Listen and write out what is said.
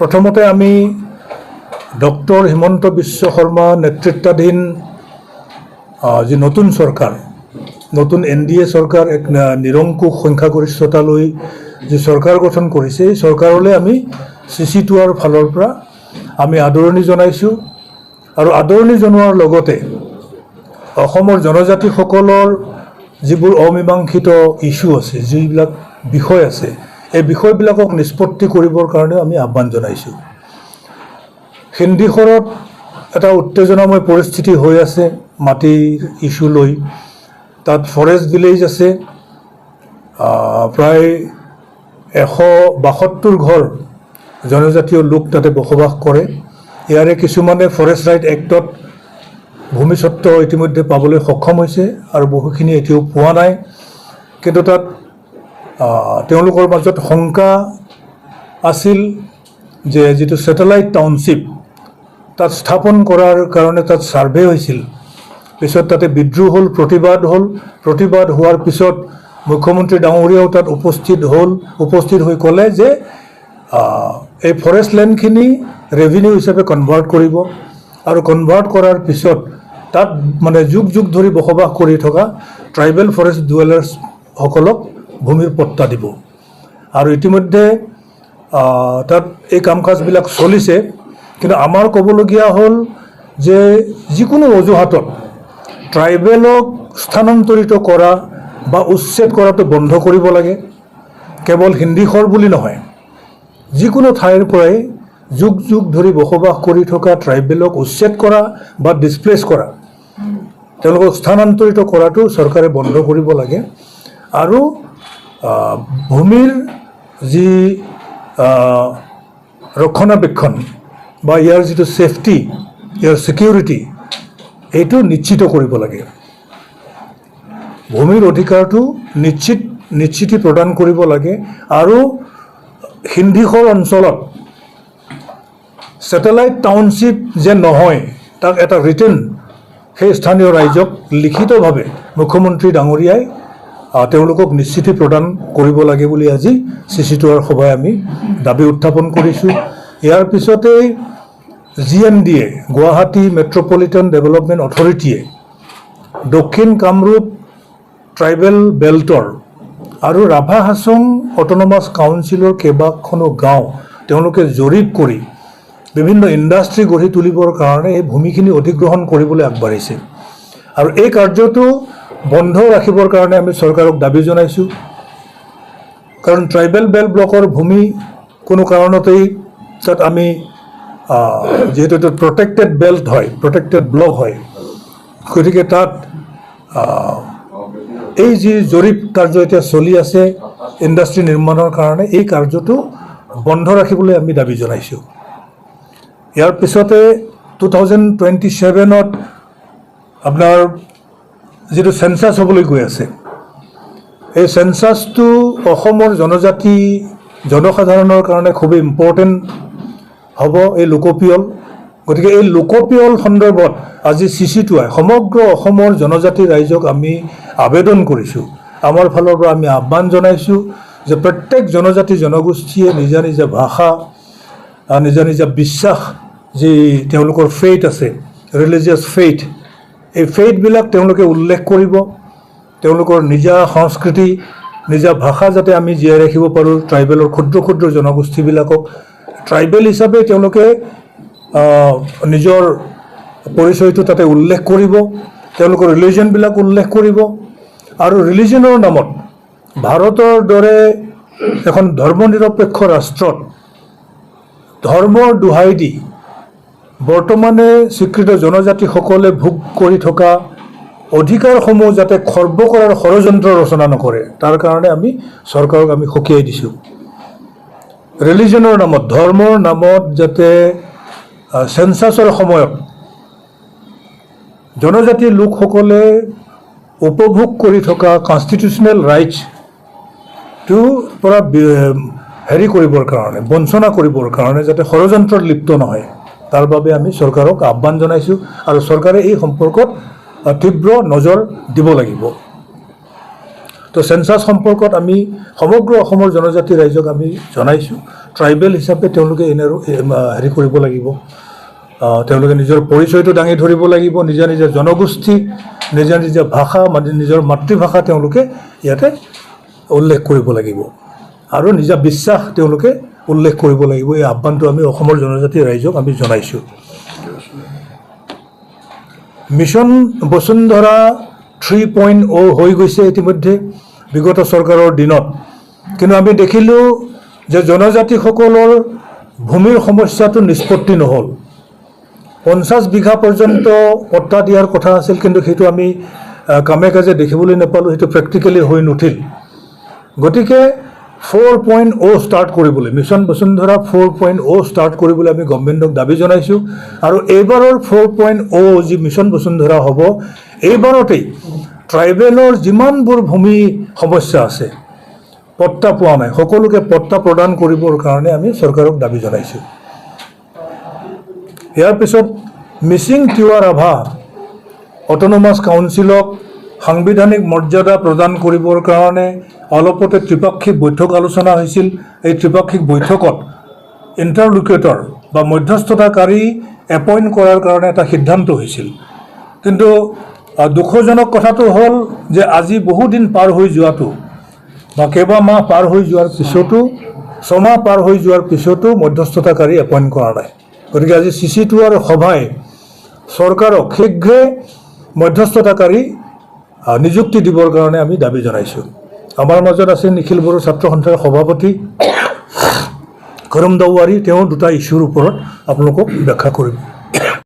প্ৰথমতে আমি ডক্টৰ হিমন্ত বিশ্ব শৰ্মা নেতৃত্বাধীন যি নতুন চৰকাৰ, নতুন NDA চৰকাৰ, এক নিৰংকুশ সংখ্যাগৰিষ্ঠতা লৈ যি চৰকাৰ গঠন কৰিছে, এই চৰকাৰলৈ আমি CC2R ফালৰ পৰা আমি আদৰণি জনাইছোঁ। আৰু আদৰণি জনোৱাৰ লগতে অসমৰ জনজাতিসকলৰ যিবোৰ অমীমাংসিত ইস্যু আছে, যিবিলাক বিষয় আছে, এই বিষয়বিলাকক নিষ্পত্তি কৰিবৰ কাৰণে আমি আহ্বান জনাইছোঁ। সিন্দিখৰত এটা উত্তেজনাময় পৰিস্থিতি হৈ আছে মাটিৰ ইস্যু লৈ। তাত ফৰেষ্ট ভিলেজ আছে, প্ৰায় 172 ঘৰ জনজাতীয় লোক তাতে বসবাস কৰে। ইয়াৰে কিছুমানে ফৰেষ্ট ৰাইট এক্টত ভূমিস্বত্ব ইতিমধ্যে পাবলৈ সক্ষম হৈছে আৰু বহুখিনি এতিয়াও পোৱা নাই। কিন্তু তাত তেওঁলোকৰ মাজত শংকা আছিল যে যিটো ছেটেলাইট টাউনশ্বিপ তাত স্থাপন কৰাৰ কাৰণে তাত ছাৰ্ভে হৈছিল, পিছত তাতে বিদ্ৰোহ হ'ল, প্ৰতিবাদ হোৱাৰ পিছত মুখ্যমন্ত্ৰী ডাঙৰীয়াও তাত উপস্থিত হৈ ক'লে যে এই ফৰেষ্ট লেণ্ডখিনি ৰেভিনিউ হিচাপে কনভাৰ্ট কৰিব আৰু কনভাৰ্ট কৰাৰ পিছত তাত মানে যুগ যুগ ধৰি বসবাস কৰি থকা ট্ৰাইবেল ফৰেষ্ট ডুৱেলাৰ্ছসকলক ভূমিৰ পট্টা দিব। আৰু ইতিমধ্যে তাত এই কাম কাজবিলাক চলিছে। কিন্তু আমাৰ ক'বলগীয়া হ'ল যে যিকোনো অজুহাতত ট্ৰাইবেলক স্থানান্তৰিত কৰা বা উচ্ছেদ কৰাটো বন্ধ কৰিব লাগে। কেৱল সিন্দিখৰ বুলি নহয়, যিকোনো ঠাইৰ পৰাই যুগ যুগ ধৰি বসবাস কৰি থকা ট্ৰাইবেলক উচ্ছেদ কৰা বা ডিছপ্লেচ কৰা, তেওঁলোকক স্থানান্তৰিত কৰাটো চৰকাৰে বন্ধ কৰিব লাগে। আৰু ভূমিৰ যি ৰক্ষণাবেক্ষণ বা ইয়াৰ যিটো ছেফটি, ইয়াৰ ছিকিউৰিটি, এইটো নিশ্চিত কৰিব লাগে। ভূমিৰ অধিকাৰটো নিশ্চিতি প্ৰদান কৰিব লাগে। আৰু সিন্দিখৰ অঞ্চলত ছেটেলাইট টাউনশ্বিপ যে নহয়, তাক এটা ৰিটেন সেই স্থানীয় ৰাইজক লিখিতভাৱে মুখ্যমন্ত্ৰী ডাঙৰীয়াই তেওঁলোকক নিশ্চিতি প্ৰদান কৰিব লাগে বুলি আজি CC2R সভাই আমি দাবী উত্থাপন কৰিছোঁ। ইয়াৰ পিছতেই GMDA, গুৱাহাটী মেট্ৰপলিটন ডেভেলপমেণ্ট অথৰিটিয়ে দক্ষিণ কামৰূপ ট্ৰাইবেল বেল্টৰ আৰু ৰাভা হাছং অট'নমাছ কাউন্সিলৰ কেইবাখনো গাঁও তেওঁলোকে জৰীপ কৰি বিভিন্ন ইণ্ডাষ্ট্ৰী গঢ়ি তুলিবৰ কাৰণে এই ভূমিখিনি অধিগ্ৰহণ কৰিবলৈ আগবাঢ়িছে। আৰু এই কাৰ্যটো বন্ধ ৰাখিবৰ কাৰণে আমি চৰকাৰক দাবী জনাইছোঁ। কাৰণ ট্ৰাইবেল বেল্ট ব্লকৰ ভূমি কোনো কাৰণতেই তাত আমি যিহেতু এইটো প্ৰটেক্টেড বেল্ট হয়, প্ৰটেক্টেড ব্লক হয়, গতিকে তাত এই যি জৰীপ কাৰ্য এতিয়া চলি আছে ইণ্ডাষ্ট্ৰী নিৰ্মাণৰ কাৰণে, এই কাৰ্যটো বন্ধ ৰাখিবলৈ আমি দাবী জনাইছোঁ। ইয়াৰ পিছতে 2027ত আপোনাৰ যিটো চেঞ্চাছ হ'বলৈ গৈ আছে, এই চেঞ্চাছটো অসমৰ জনসাধাৰণৰ কাৰণে খুবেই ইম্পৰ্টেণ্ট হ'ব, এই লোকপিয়ল। গতিকে এই লোকপিয়ল সন্দৰ্ভত আজি CC2I সমগ্ৰ অসমৰ জনজাতি ৰাইজক আমি আবেদন কৰিছোঁ। আমাৰ ফালৰ পৰা আমি আহ্বান জনাইছোঁ যে প্ৰত্যেক জনজাতি জনগোষ্ঠীয়ে নিজা নিজা ভাষা, নিজা নিজা বিশ্বাস, যি তেওঁলোকৰ ফেইথ আছে, ৰিলিজিয়াছ ফেইথ, এই ফেইথবিলাক তেওঁলোকে উল্লেখ কৰিব। তেওঁলোকৰ নিজা সংস্কৃতি, নিজা ভাষা যাতে আমি জীয়াই ৰাখিব পাৰোঁ। ট্ৰাইবেলৰ ক্ষুদ্ৰ ক্ষুদ্ৰ জনগোষ্ঠীবিলাকক ট্ৰাইবেল হিচাপে তেওঁলোকে নিজৰ পৰিচয়টো তাতে উল্লেখ কৰিব, তেওঁলোকৰ ৰিলিজনবিলাক উল্লেখ কৰিব। আৰু ৰিলিজনৰ নামত ভাৰতৰ দৰে এখন ধৰ্মনিৰপেক্ষ ৰাষ্ট্ৰত ধৰ্মৰ দোহাই দি বৰ্তমানে স্বীকৃত জনজাতিসকলে ভোগ কৰি থকা অধিকাৰসমূহ যাতে খৰ্ব কৰাৰ ষড়যন্ত্ৰ ৰচনা নকৰে, তাৰ কাৰণে আমি চৰকাৰক আমি সকীয়াই দিছোঁ। ৰিলিজনৰ নামত, ধৰ্মৰ নামত যাতে চেঞ্চাছৰ সময়ত জনজাতি লোকসকলে উপভোগ কৰি থকা কনষ্টিটিউচনেল ৰাইটছটো পৰা কৰিবৰ কাৰণে, বঞ্চনা কৰিবৰ কাৰণে যাতে ষড়যন্ত্ৰত লিপ্ত নহয়, তাৰ বাবে আমি চৰকাৰক আহ্বান জনাইছোঁ। আৰু চৰকাৰে এই সম্পৰ্কত তীব্ৰ নজৰ দিব লাগিব। তো সেন্সাছ সম্পৰ্কত আমি সমগ্ৰ অসমৰ জনজাতি ৰাইজক আমি জনাইছোঁ ট্ৰাইবেল হিচাপে তেওঁলোকে হেৰি কৰিব লাগিব তেওঁলোকে নিজৰ পৰিচয়টো দাঙি ধৰিব লাগিব নিজা নিজা জনগোষ্ঠী নিজা নিজা ভাষা নিজৰ মাতৃভাষা তেওঁলোকে ইয়াতে উল্লেখ কৰিব লাগিব আৰু নিজা বিশ্বাস তেওঁলোকে উল্লেখ কৰিব লাগিব এই আহ্বানটো আমি অসমৰ জনজাতি ৰাইজক আমি জনাইছোঁ মিছন বসুন্ধৰা 3.0 হৈ গৈছে ইতিমধ্যে বিগত চৰকাৰৰ দিনত কিন্তু আমি দেখিলোঁ যে জনজাতিসকলৰ ভূমিৰ সমস্যাটো নিষ্পত্তি নহ'ল 50 বিঘা পৰ্যন্ত পট্টা দিয়াৰ কথা আছিল কিন্তু সেইটো আমি কামে কাজে দেখিবলৈ নাপালোঁ সেইটো প্ৰেক্টিকেলি হৈ নুঠিল গতিকে 4.0 ষ্টাৰ্ট কৰিবলৈ মিছন বসুন্ধৰা 4.0 ষ্টাৰ্ট কৰিবলৈ আমি গভৰ্ণমেণ্টক দাবী জনাইছোঁ আৰু এইবাৰৰ 4.0 যি মিছন বসুন্ধৰা হ'ব এইবাৰতেই ট্ৰাইবেলৰ যিমানবোৰ ভূমি সমস্যা আছে পট্টা পোৱা নাই সকলোকে পট্টা প্ৰদান কৰিবৰ কাৰণে আমি চৰকাৰক দাবী জনাইছোঁ ইয়াৰ পিছত মিচিং তিৱা ৰাভা অট'নমাছ কাউন্সিলক সাংবিধানিক মৰ্যাদা প্ৰদান কৰিবৰ কাৰণে অলপতে ত্ৰিপাক্ষিক বৈঠক আলোচনা হৈছিল এই ত্ৰিপাক্ষিক বৈঠকত ইণ্টাৰলোকুটৰ বা মধ্যস্থতাকাৰী এপইণ্ট কৰাৰ কাৰণে এটা সিদ্ধান্ত হৈছিল কিন্তু দুখজনক কথাটো হ'ল যে আজি বহুদিন পাৰ হৈ যোৱাটো বা কেইবামাহ পাৰ হৈ যোৱাৰ পিছতো ছমাহ পাৰ হৈ যোৱাৰ পিছতো মধ্যস্থতাকাৰী এপইণ্ট কৰা নাই গতিকে আজি CC2R সভাই চৰকাৰক শীঘ্ৰে মধ্যস্থতাকাৰী নিযুক্তি দিবৰ কাৰণে আমি দাবী জনাইছোঁ আমাৰ মাজত আছে নিখিল বড়ো ছাত্ৰ সন্থাৰ সভাপতি কৰম দাওৱাৰী তেওঁ দুটা ইছ্যুৰ ওপৰত আপোনালোকক ব্যাখ্যা কৰিব